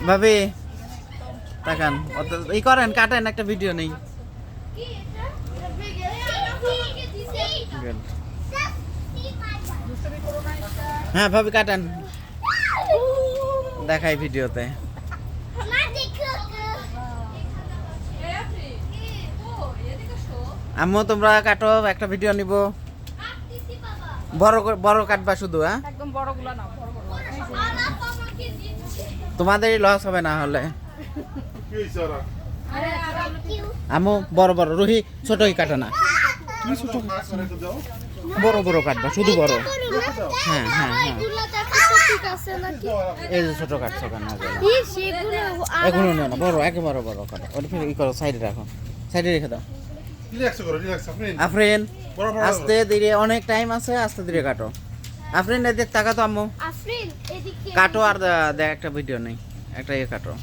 ভাবি তাকান এই করেন কাটেন একটা ভিডিও নেই হ্যাঁ ভাবি কাটেন দেখাই ভিডিওতে আম্মু তোমরা কাটো একটা ভিডিও নিব বড় বড় কাটবা শুধু হ্যাঁ একদম বড়গুলো নাও বড় বড় তোমাদেরই লস হবে না হলে আম্মু বড় বড় রুহি ছোটই কাটো না তুমি ছোট বড় বড় কাটবা শুধু বড় হ্যাঁ হ্যাঁ হ্যাঁ এই যে ছোট কাটছো কেন এগুলো নিও না বড় একেবারে বড় কাটো ওটা ফির ই করো সাইডে রাখো সাইডে রেখে দাও আফরিন আস্তে ধীরে অনেক টাইম আছে আস্তে ধীরে কাটো আফরিন এদিকে তাকা তো আম্মু কাটো আর দেখ একটা ভিডিও নেই একটা ইয়ে কাটো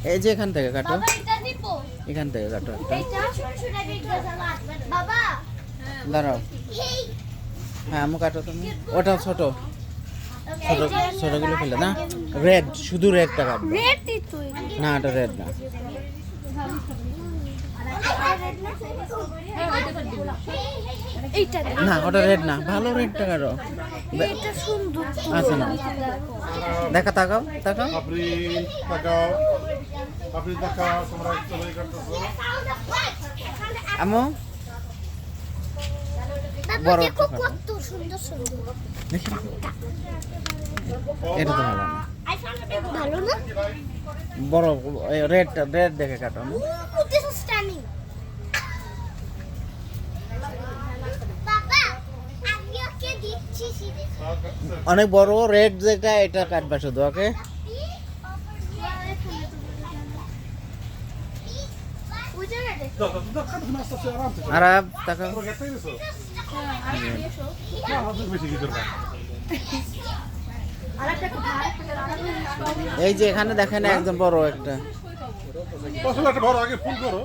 এই যে এখান থেকে কাটো এখান থেকে কাটো দাঁড়াও হ্যাঁ আম্মু কাটো তুমি ওটা ছোট ছোট ছোটগুলো ফেলে না রেড শুধু রেডটা কাটবে না এটা রেড না না ওটা রেড না ভালো রেডটা কাটো আচ্ছা না দেখা তাকাও তাকাও আম্মু বড় দেখি এটা তো ভালো না বড় রেড দেখে কাটো অনেক বড় রেড যেটা এটা কাটবা শুধু ওকে আরাম তাকাও এই যে এখানে দেখেন একদম বড় একটা বড় আগে ফুল করো